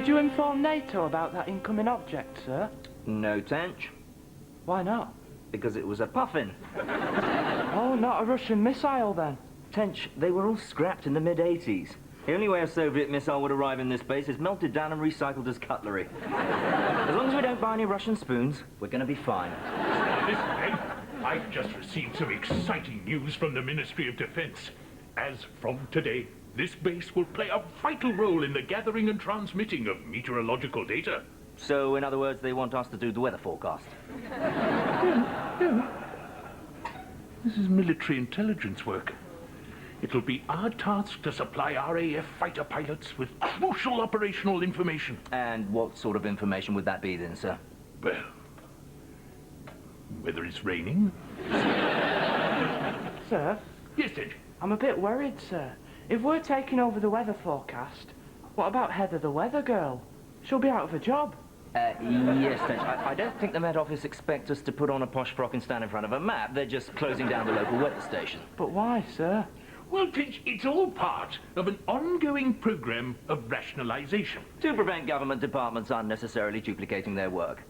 Did you inform NATO about that incoming object, sir? No, Tench. Why not? Because it was a puffin. Oh, not a Russian missile, then? Tench, they were all scrapped in the mid-80s. The only way a Soviet missile would arrive in this base is melted down and recycled as cutlery. As long as we don't buy any Russian spoons, we're going to be fine. Listen, then. I've just received some exciting news from the Ministry of Defense. As from today, this base will play a vital role in the gathering and transmitting of meteorological data. So, in other words, they want us to do the weather forecast. No. This is military intelligence work. It'll be our task to supply RAF fighter pilots with crucial operational information. And what sort of information would that be then, sir? Well, whether it's raining. Sir? Yes, Ted. I'm a bit worried, sir. If we're taking over the weather forecast, what about Heather the weather girl? She'll be out of a job. Yes, Tench. I don't think the Met Office expect us to put on a posh frock and stand in front of a map. They're just closing down the local weather station. But why, sir? Well, Finch, it's all part of an ongoing program of rationalization. To prevent government departments unnecessarily duplicating their work.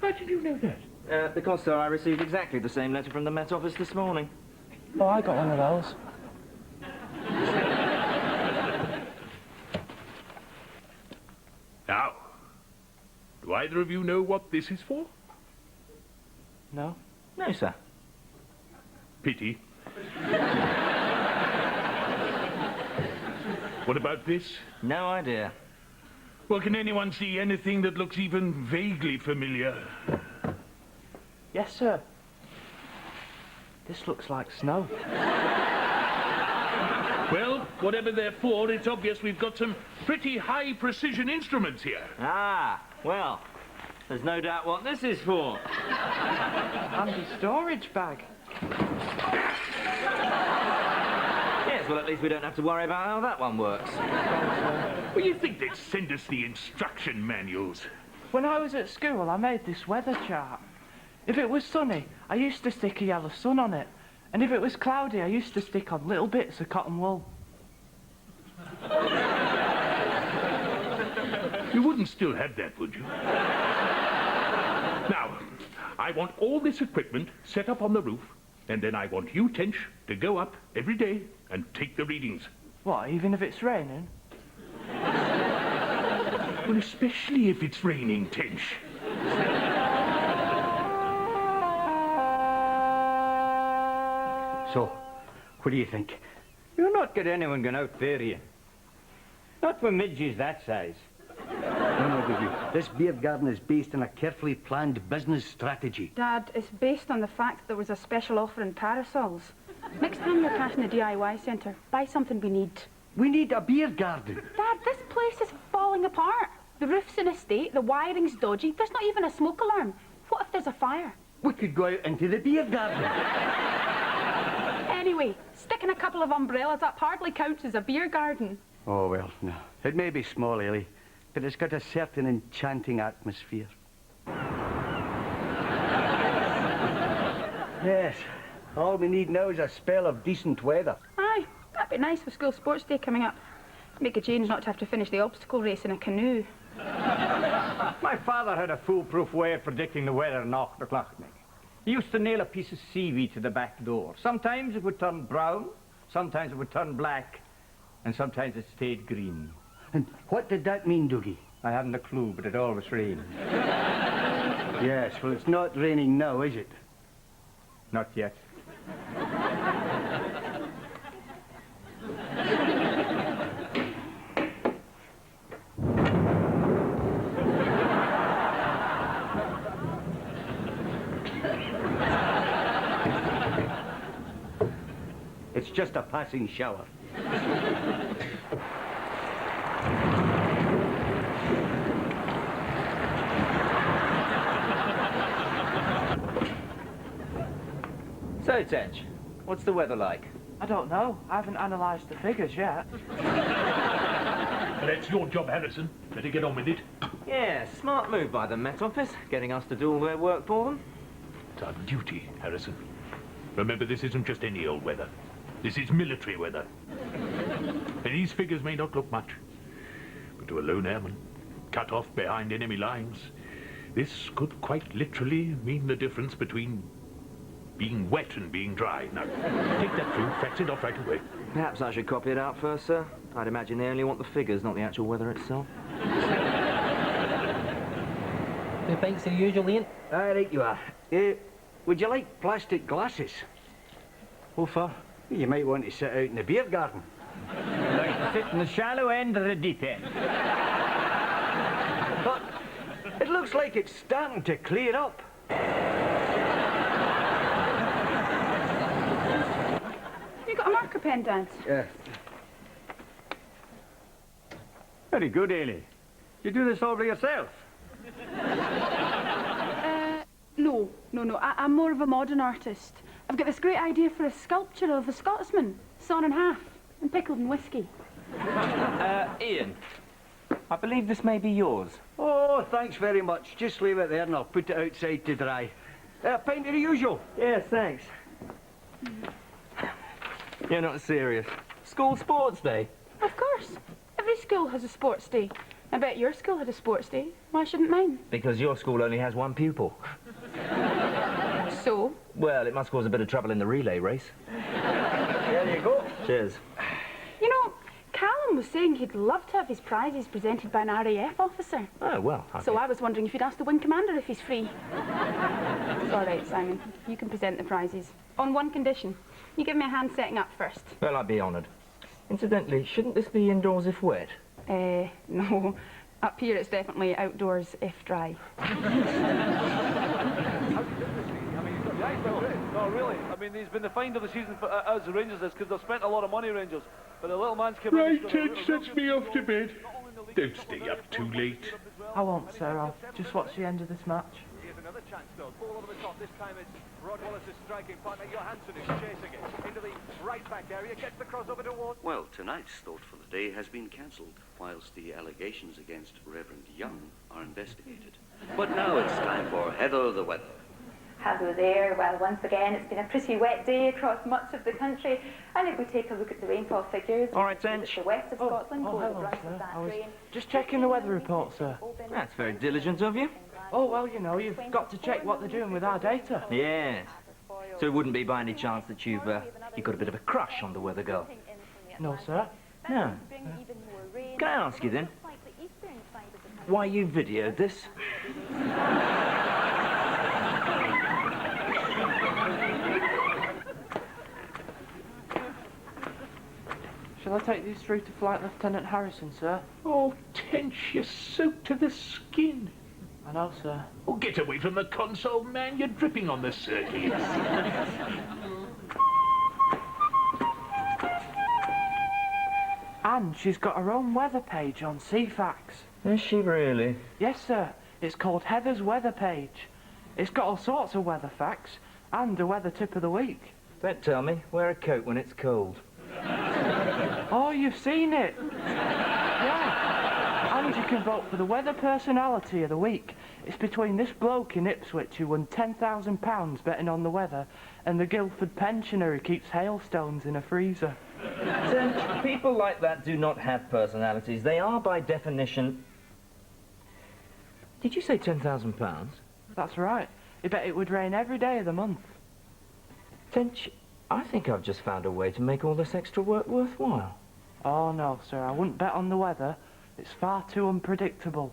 How did you know that? Because, sir, I received exactly the same letter from the Met Office this morning. Oh, I got one of those. Now, do either of you know what this is for? No? No, sir. Pity. What about this? No idea. Well, can anyone see anything that looks even vaguely familiar? Yes, sir. This looks like snow. Well, whatever they're for, it's obvious we've got some pretty high-precision instruments here. Ah, well, there's no doubt what this is for. Handy storage bag. Yes, well, at least we don't have to worry about how that one works. Well, you think they'd send us the instruction manuals? When I was at school, I made this weather chart. If it was sunny, I used to stick a yellow sun on it. And if it was cloudy, I used to stick on little bits of cotton wool. You wouldn't still have that, would you? Now, I want all this equipment set up on the roof, and then I want you, Tench, to go up every day and take the readings. What, even if it's raining? Well, especially if it's raining, Tench. So, what do you think? You're not got anyone going out there, you. Not for midges that size. No, Dougie. This beer garden is based on a carefully planned business strategy. Dad, it's based on the fact that there was a special offer in parasols. Next time you're passing the DIY centre, buy something we need. We need a beer garden. Dad, this place is falling apart. The roof's in a state, the wiring's dodgy, there's not even a smoke alarm. What if there's a fire? We could go out into the beer garden. Anyway, sticking a couple of umbrellas up hardly counts as a beer garden. Oh, well, no. It may be small, Ellie, but it's got a certain enchanting atmosphere. Yes. All we need now is a spell of decent weather. Aye, that'd be nice with school sports day coming up. Make a change not to have to finish the obstacle race in a canoe. My father had a foolproof way of predicting the weather in Auchterclachnik. He used to nail a piece of seaweed to the back door. Sometimes it would turn brown, sometimes it would turn black, and sometimes it stayed green. And what did that mean, Dougie? I hadn't a clue, but it always rained. Yes, well, it's not raining now, is it? Not yet. It's just a passing shower. So, Tench, what's the weather like? I don't know. I haven't analysed the figures yet. That's your job, Harrison. Better get on with it. Yeah, smart move by the Met Office, getting us to do all their work for them. It's our duty, Harrison. Remember, this isn't just any old weather. This is military weather. And these figures may not look much, but to a lone airman, cut off behind enemy lines. This could quite literally mean the difference between being wet and being dry. Now, take that through, fax it off right away. Perhaps I should copy it out first, sir. I'd imagine they only want the figures, not the actual weather itself. The bikes are usually in. Right you are. Would you like plastic glasses? What for? You might want to sit out in the beer garden. Like to sit in the shallow end of the deep end. But it looks like it's starting to clear up. You got a marker pen, Dad? Yeah. Very good, Ailey. You do this all by yourself? No. I'm more of a modern artist. I've got this great idea for a sculpture of a Scotsman, sawn in half and pickled in whiskey. Ian, I believe this may be yours. Oh, thanks very much. Just leave it there and I'll put it outside to dry. A pint of the usual. Yes, thanks. You're not serious. School sports day? Of course. Every school has a sports day. I bet your school had a sports day. Why shouldn't mine? Because your school only has one pupil. So? Well, it must cause a bit of trouble in the relay race. There you go. Cheers. You know, Callum was saying he'd love to have his prizes presented by an RAF officer. Oh, well, okay. So I was wondering if you'd ask the wing commander if he's free. It's all right, Simon. You can present the prizes. On one condition. You give me a hand setting up first. Well, I'd be honoured. Incidentally, shouldn't this be indoors if wet? No. Up here it's definitely outdoors if dry. No, really. I mean, he's been the find of the season for us, the Rangers, because they've spent a lot of money, Rangers. But the little man's come in. Right, Ted, sets me off to bed. Don't stay up too late. I won't, sir. I'll just watch the end of this match. Here's another chance, though. Ball over the top. This time it's Rod Wallace's striking partner. Johansson is chasing it into the right-back area. Gets the crossover towards... Well, tonight's thought for the day has been cancelled, whilst the allegations against Reverend Young are investigated. But now it's time for Heather the Weather. Hello there. Well, once again, it's been a pretty wet day across much of the country. And if we take a look at the rainfall figures, All right, Tench. the west of Scotland Oh, for the hello, brunt sir. of that I was rain. just checking the weather report, sir. That's very diligent of you. Oh, well, you know, you've got to check what they're doing with our data. Yes. So it wouldn't be by any chance that you've got a bit of a crush on the weather girl? No, sir. No. Can I ask you then, why you videoed this? Shall I take these through to Flight Lieutenant Harrison, sir? Oh, Tench, you're soaked to the skin. I know, sir. Oh, get away from the console, man. You're dripping on the circuit. And she's got her own weather page on CFAX. Is she really? Yes, sir. It's called Heather's Weather Page. It's got all sorts of weather facts and a weather tip of the week. Don't tell me. Wear a coat when it's cold. Oh, you've seen it? Yeah. And you can vote for the weather personality of the week. It's between this bloke in Ipswich who won £10,000 betting on the weather and the Guildford pensioner who keeps hailstones in a freezer. Tench, people like that do not have personalities. They are, by definition... Did you say £10,000? That's right. He bet it would rain every day of the month. Tench, I think I've just found a way to make all this extra work worthwhile. Oh, no, sir. I wouldn't bet on the weather. It's far too unpredictable.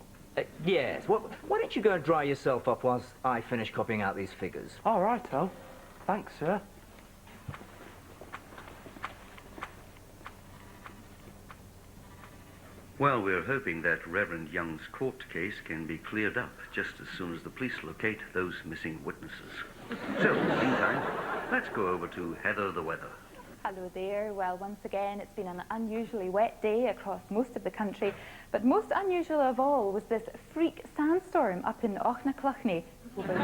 Yes. Well, why don't you go and dry yourself up whilst I finish copying out these figures? All righto. Thanks, sir. Well, we're hoping that Reverend Young's court case can be cleared up just as soon as the police locate those missing witnesses. So, in the meantime, let's go over to Heather the Weather. Hello there. Well, once again, it's been an unusually wet day across most of the country, but most unusual of all was this freak sandstorm up in Auchnacluchny. Over 50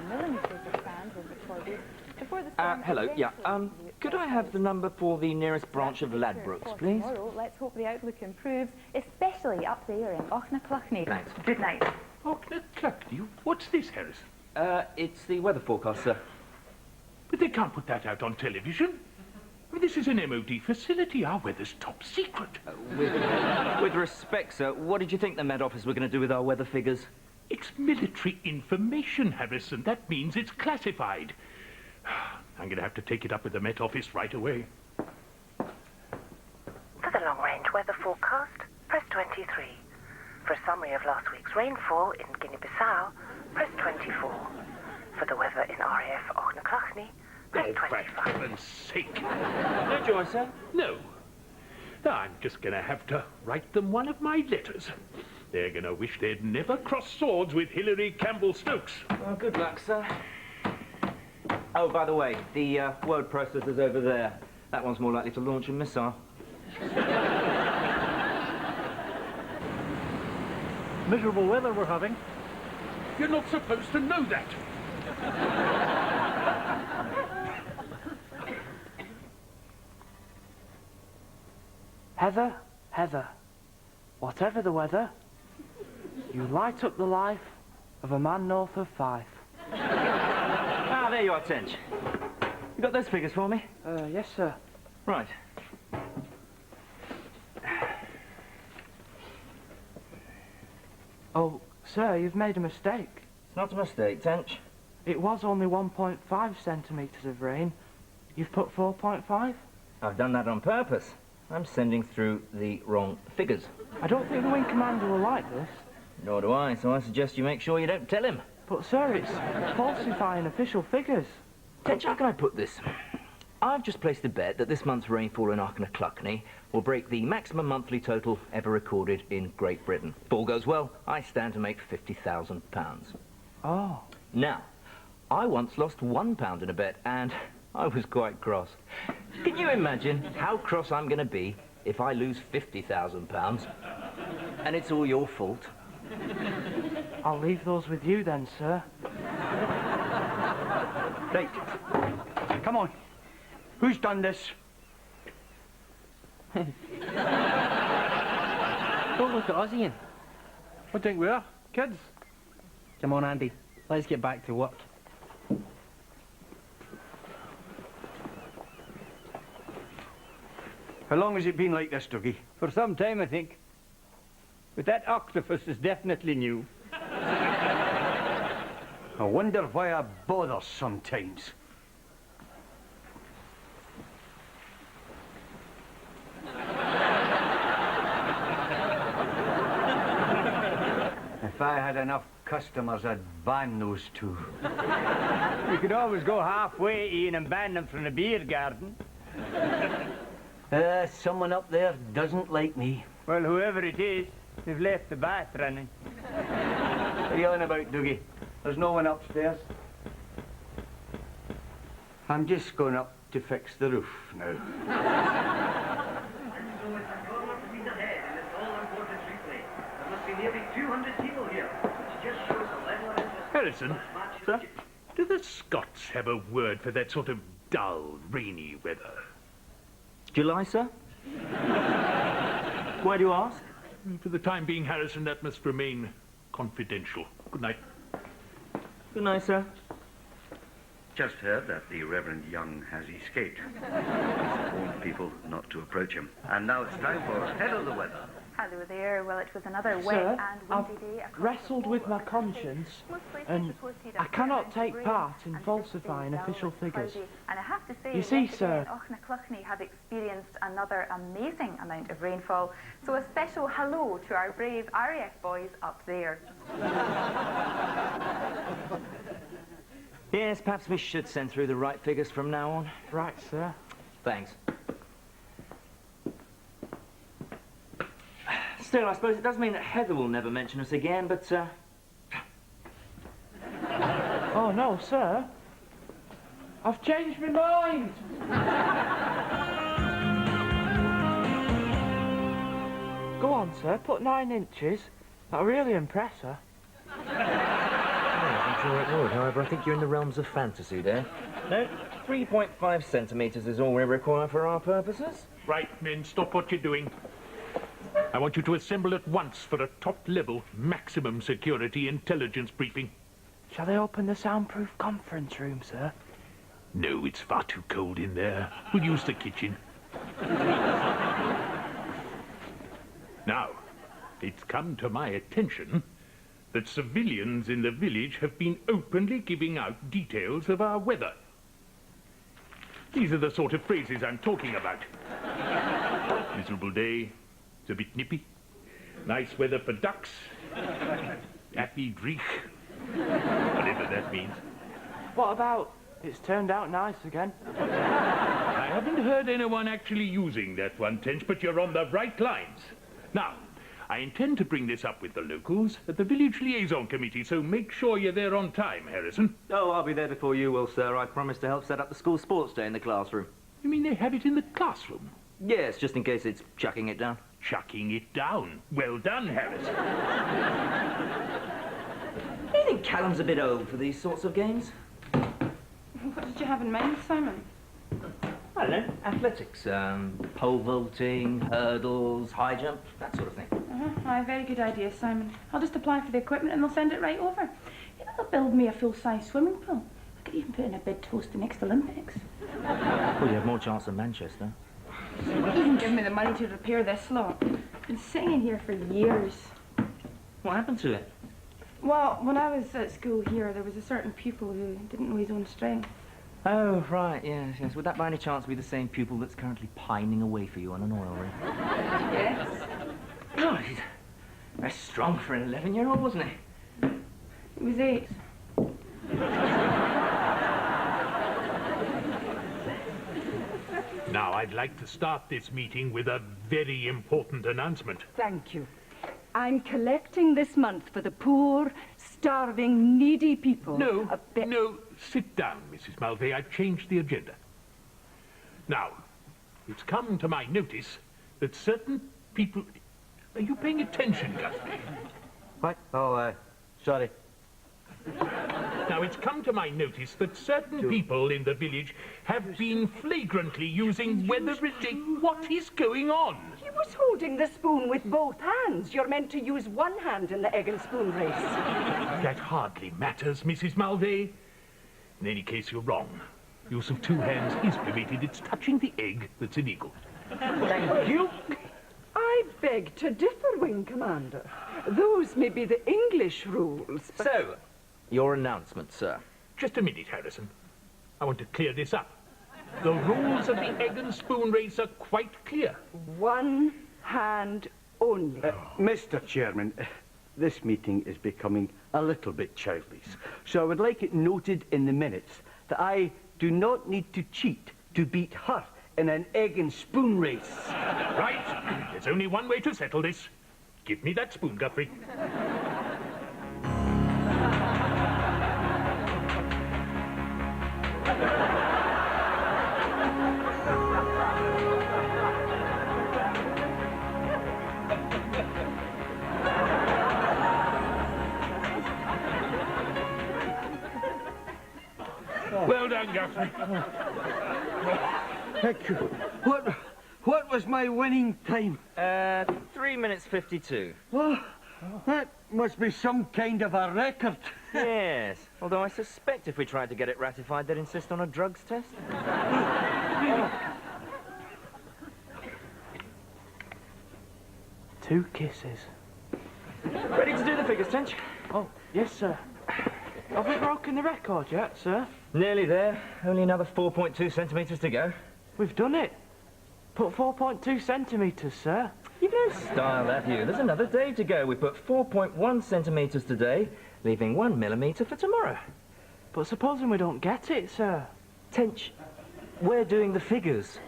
millimetres of sand were recorded. Before the storm hello, hit yeah, Brentford, could I have the number for the nearest branch of Ladbrokes, please? Tomorrow, let's hope the outlook improves, especially up there in Auchnacluchny. Thanks. Good night. Auchnacluchny? What's this, Harrison? It's the weather forecast, sir. But they can't put that out on television. I mean, This is an MOD facility. Our weather's top secret. With respect, sir, what did you think the Met Office were going to do with our weather figures? It's military information, Harrison. That means it's classified. I'm going to have to take it up with the Met Office right away. For the long-range weather forecast, press 23. For a summary of last week's rainfall in Guinea-Bissau, press 24. For the weather in RAF Auckland, press 25. For heaven's sake. No joy, sir. No. I'm just going to have to write them one of my letters. They're going to wish they'd never crossed swords with Hilary Campbell-Stokes. Well, good luck, sir. Oh, by the way, the word processor's over there. That one's more likely to launch a missile. Miserable weather we're having. You're not supposed to know that. Heather, Heather, whatever the weather, you light up the life of a man north of Fife. Ah, there you are, Tench. You got those figures for me? Yes, sir. Right. Oh, sir, you've made a mistake. It's not a mistake, Tench. It was only 1.5 centimetres of rain. You've put 4.5? I've done that on purpose. I'm sending through the wrong figures. I don't think the Wing Commander will like this. Nor do I, so I suggest you make sure you don't tell him. But, sir, it's falsifying official figures. Tench, how can I put this? I've just placed a bet that this month's rainfall in Auckland will break the maximum monthly total ever recorded in Great Britain. If all goes well, I stand to make £50,000. Oh. Now, I once lost £1 in a bet, and I was quite cross. Can you imagine how cross I'm going to be if I lose £50,000? And it's all your fault. I'll leave those with you then, sir. Right. Come on. Who's done this? Don't look at us, Ian. I think we are. Kids. Come on, Andy. Let's get back to work. How long has it been like this, Dougie? For some time, I think. But that octopus is definitely new. I wonder why I bother sometimes. If I had enough customers, I'd ban those two. You could always go halfway, Ian, and ban them from the beer garden. Someone up there doesn't like me. Well, whoever it is, they've left the bath running. What are you on about, Dougie? There's no one upstairs. I'm just going up to fix the roof now. Harrison, sir, do the Scots have a word for that sort of dull, rainy weather? July, sir? Why do you ask? For the time being, Harrison, that must remain confidential. Good night. Good night, sir. Just heard that the Reverend Young has escaped. Warned people not to approach him. And now it's time for Head of the Weather. Hello there. Well, it was another wet Sir, and I've windy day across wrestled the with whole my of conscience, Most places and reported I a cannot fair take rain part in and falsifying yesterday official dull and figures. cloudy. And I have to say, You see, yet sir, again, Auckland have experienced another amazing amount of rainfall. So a special hello to our brave RAF boys up there. Yes, perhaps we should send through the right figures from now on. Right, sir. Thanks. Still, I suppose it does mean that Heather will never mention us again, but, Oh, no, sir. I've changed my mind. Go on, sir. Put 9 inches. That'll really impress her. I'm sure it would. However, I think you're in the realms of fantasy there. No, 3.5 centimetres is all we require for our purposes. Right, men, stop what you're doing. I want you to assemble at once for a top-level, maximum security intelligence briefing. Shall I open the soundproof conference room, sir? No, it's far too cold in there. We'll use the kitchen. Now, it's come to my attention that civilians in the village have been openly giving out details of our weather. These are the sort of phrases I'm talking about. Miserable day, it's a bit nippy. Nice weather for ducks. Happy dreich. Whatever that means. What about, it's turned out nice again? I haven't heard anyone actually using that one, Tench, but you're on the right lines. Now, I intend to bring this up with the locals at the village liaison committee, so make sure you're there on time, Harrison. Oh, I'll be there before you will, sir. I promise to help set up the school sports day in the classroom. You mean they have it in the classroom? Yes, just in case it's chucking it down. Chucking it down. Well done, Harrison. Do you think Callum's a bit old for these sorts of games? What did you have in mind, Simon? I don't know. Athletics, pole vaulting, hurdles, high jump, that sort of thing. Aye, very good idea, Simon. I'll just apply for the equipment and they'll send it right over. You know, they'll build me a full-size swimming pool. I could even put in a bid to host the next Olympics. Well, you have more chance than Manchester. Even give me the money to repair this lot. I've been sitting in here for years. What happened to it? Well, when I was at school here, there was a certain pupil who didn't know his own strength. Oh, right, yes, yes. Would that by any chance be the same pupil that's currently pining away for you on an oil rig? Yes. Oh, he's very strong for an 11-year-old, wasn't he? He was 8. Now, I'd like to start this meeting with a very important announcement. Thank you. I'm collecting this month for the poor, starving, needy people. No, sit down, Mrs. Mulvey. I've changed the agenda. Now, it's come to my notice that certain people... Are you paying attention, Guthrie? What? Oh, sorry. Now, it's come to my notice that certain people in the village have been flagrantly using weather-related... What is going on? He was holding the spoon with both hands. You're meant to use one hand in the egg and spoon race. That hardly matters, Mrs. Mulvey. In any case, you're wrong. Use of two hands is permitted. It's touching the egg that's illegal. Thank you. I beg to differ, Wing Commander. Those may be the English rules. But... So, your announcement, sir. Just a minute, Harrison. I want to clear this up. The rules of the egg and spoon race are quite clear. One hand only. Mr. Chairman, this meeting is becoming a little bit childish. So I would like it noted in the minutes that I do not need to cheat to beat her in an egg and spoon race. Right. There's only one way to settle this. Give me that spoon, Guthrie. Well done, Guthrie. Thank you. What was my winning time? 3 minutes 52. Oh, that must be some kind of a record. Yes, although I suspect if we tried to get it ratified, they'd insist on a drugs test. 2 kisses. Ready to do the figures, Tench? Oh, yes, sir. Have we broken the record yet, sir? Nearly there. Only another 4.2 centimetres to go. We've done it. Put 4.2 centimetres, sir. You've no style, have you? There's another day to go. We put 4.1 centimetres today, leaving 1 millimetre for tomorrow. But supposing we don't get it, sir? Tench, we're doing the figures.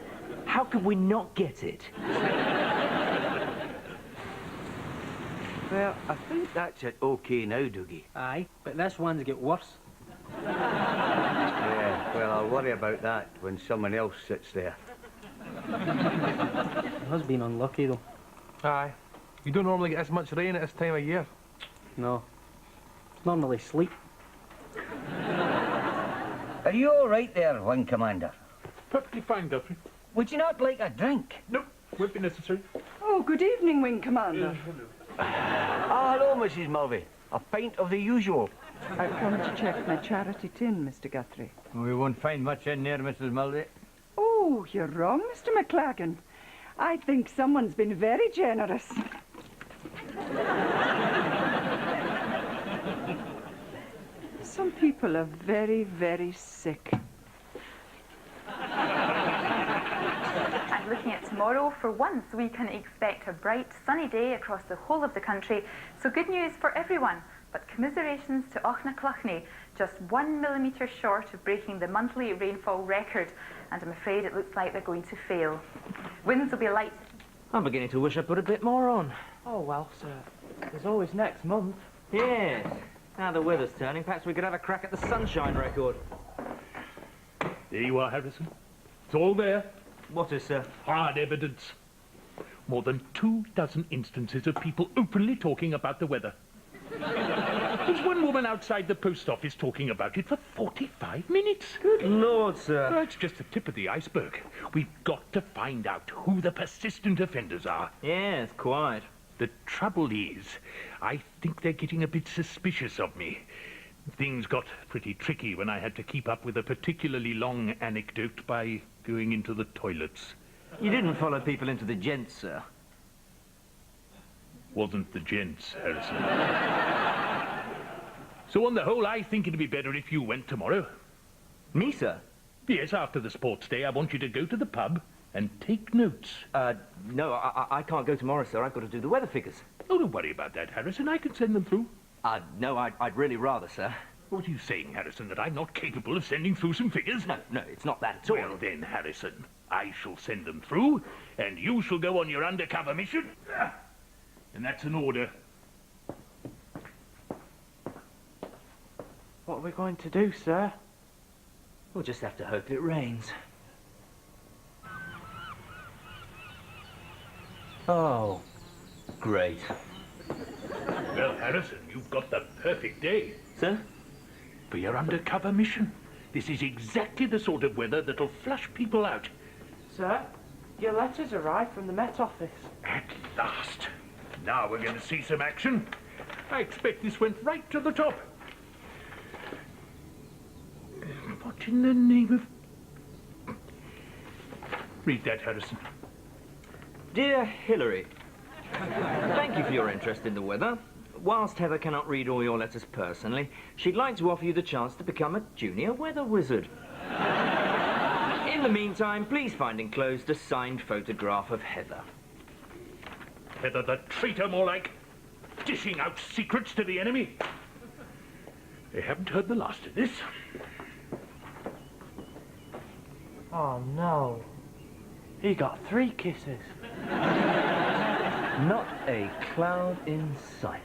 How could we not get it? Well, I think that's it okay now, Dougie. Aye, but this one's get worse. Yeah, well, I'll worry about that when someone else sits there. It has been unlucky, though. Aye. You don't normally get as much rain at this time of year. No. It's normally sleep. Are you all right there, Wing Commander? Perfectly fine, Guthrie. Would you not like a drink? Nope, won't be necessary. Oh, good evening, Wing Commander. Hello, Mrs. Mulvey. A pint of the usual. I've come to check my charity tin, Mr. Guthrie. We won't find much in there, Mrs. Mulvey. Oh, you're wrong, Mr. McLagan. I think someone's been very generous. Some people are very, very sick. And looking at tomorrow, for once we can expect a bright, sunny day across the whole of the country. So good news for everyone, but commiserations to Auchnacluchny, just 1 millimetre short of breaking the monthly rainfall record. And I'm afraid it looks like they're going to fail. Winds will be light. I'm beginning to wish I put a bit more on. Oh, well, sir. There's always next month. Yes. Now the weather's turning, perhaps we could have a crack at the sunshine record. There you are, Harrison. It's all there. What is, sir? Hard evidence. More than 24 instances of people openly talking about the weather. There's one woman outside the post office talking about it for 45 minutes. Good Lord, sir. That's just the tip of the iceberg. We've got to find out who the persistent offenders are. Yes, quite. The trouble is, I think they're getting a bit suspicious of me. Things got pretty tricky when I had to keep up with a particularly long anecdote by going into the toilets. You didn't follow people into the gents, sir. Wasn't the gents, Harrison. So on the whole, I think it'd be better if you went tomorrow. Me, sir? Yes, after the sports day, I want you to go to the pub and take notes. No, I can't go tomorrow, sir. I've got to do the weather figures. Oh, don't worry about that, Harrison. I can send them through. No, I'd really rather, sir. What are you saying, Harrison, that I'm not capable of sending through some figures? No, it's not that at all. Well then, Harrison, I shall send them through, and you shall go on your undercover mission. And that's an order. What are we going to do, sir? We'll just have to hope it rains. Oh, great. Well, Harrison, you've got the perfect day. Sir? For your undercover mission. This is exactly the sort of weather that'll flush people out. Sir, your letters arrived from the Met Office. At last. Now we're going to see some action. I expect this went right to the top. What in the name of... Read that, Harrison. Dear Hilary, thank you for your interest in the weather. Whilst Heather cannot read all your letters personally, she'd like to offer you the chance to become a junior weather wizard. In the meantime, please find enclosed a signed photograph of Heather. Heather the traitor, more like. Dishing out secrets to the enemy. They haven't heard the last of this. Oh, no. He got 3 kisses. Not a cloud in sight.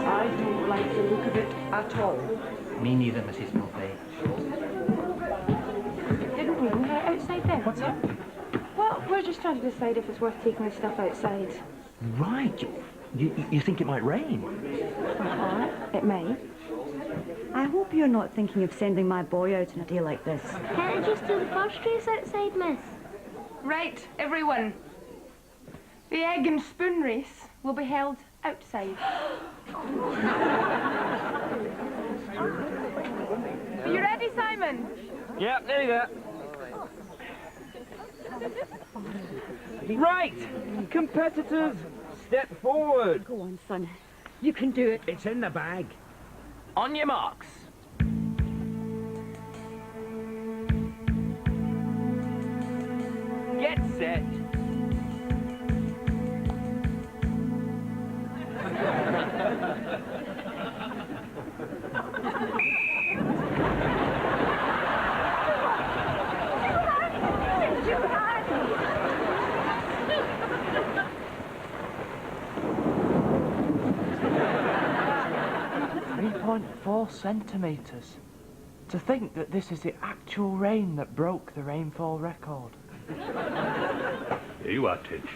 I don't like the look of it at all. Me neither, Mrs. Mulvey. Didn't we go outside then? What's that? Well, we're just trying to decide if it's worth taking the stuff outside. Right. You think it might rain? It may. I hope you're not thinking of sending my boy out on a day like this. Can't you just do the first race outside, miss? Right, everyone. The egg and spoon race will be held outside. Are you ready, Simon? Yep, nearly there. Right, competitors, step forward. Go on, son. You can do it. It's in the bag. On your marks. Get set. .4 centimetres. To think that this is the actual rain that broke the rainfall record. Here you are, Tench.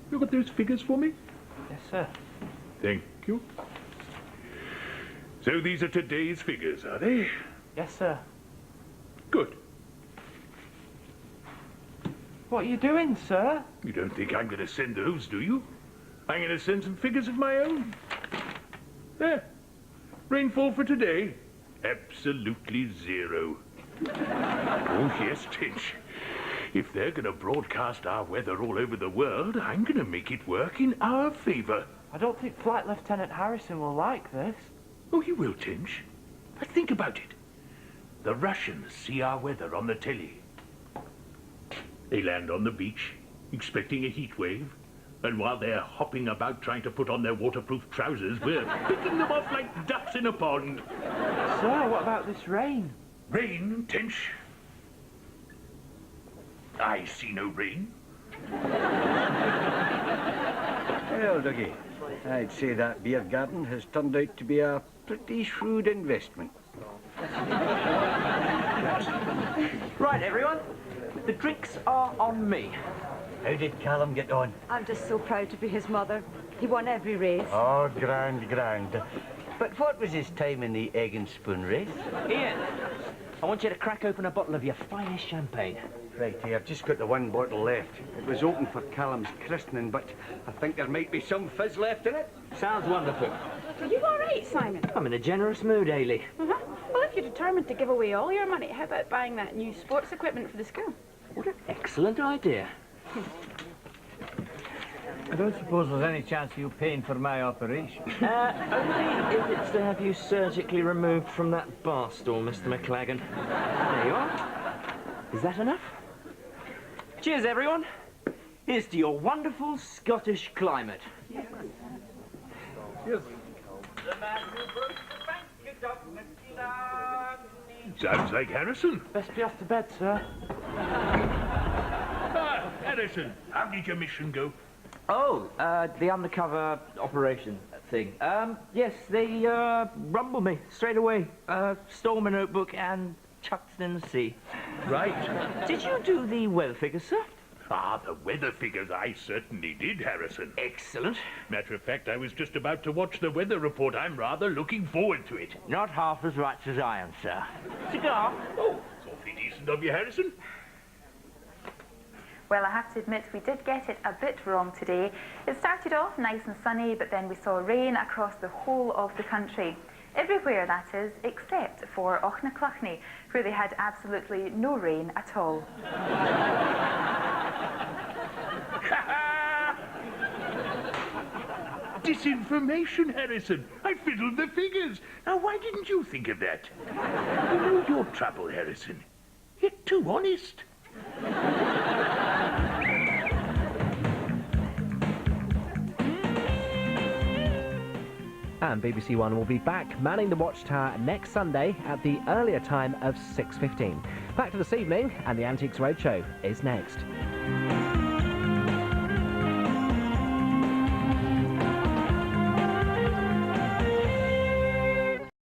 You got those figures for me? Yes, sir. Thank you. So these are today's figures, are they? Yes, sir. Good. What are you doing, sir? You don't think I'm going to send those, do you? I'm going to send some figures of my own. There. Rainfall for today, Absolutely zero. Oh, yes, Tinch. If they're going to broadcast our weather all over the world, I'm going to make it work in our favour. I don't think Flight Lieutenant Harrison will like this. Oh, he will, Tinch. But think about it. The Russians see our weather on the telly. They land on the beach, expecting a heat wave, and while they're hopping about trying to put on their waterproof trousers, we're picking them off like ducks in a pond. Sir, what about this rain? Rain, Tinch? I see no rain. Well, Dougie, I'd say that beer garden has turned out to be a pretty shrewd investment. Right, everyone. The drinks are on me. How did Callum get on? I'm just so proud to be his mother. He won every race. Oh, grand, grand. But what was his time in the egg and spoon race? Ian, I want you to crack open a bottle of your finest champagne. Right, I've just got the one bottle left. It was open for Callum's christening, but I think there might be some fizz left in it. Sounds wonderful. Are you all right, Simon? I'm in a generous mood, Ailey. Uh-huh. Well, if you're determined to give away all your money, how about buying that new sports equipment for the school? What an excellent idea. I don't suppose there's any chance of you paying for my operation. Only if it's to have you surgically removed from that bar stool, Mr. McLagan. There you are. Is that enough? Cheers, everyone. Here's to your wonderful Scottish climate. Cheers. Sounds like Harrison. Best be off to bed, sir. Ah, Harrison, how did your mission go? Oh, the undercover operation thing. Yes, they rumbled me straight away. Stole my notebook and chucked it in the sea. Right. Did you do the weather figures, sir? Ah, the weather figures I certainly did, Harrison. Excellent. Matter of fact, I was just about to watch the weather report. I'm rather looking forward to it. Not half as right as I am, sir. Cigar? Oh, it's awfully decent of you, Harrison. Well, I have to admit, we did get it a bit wrong today. It started off nice and sunny, but then we saw rain across the whole of the country. Everywhere, that is, except for Auchnacluchny, where they had absolutely no rain at all. Disinformation, Harrison. I fiddled the figures. Now, why didn't you think of that? You know your trouble, Harrison. You're too honest. And BBC One will be back manning the Watchtower next Sunday at the earlier time of 6:15. Back to this evening, and the Antiques Roadshow is next.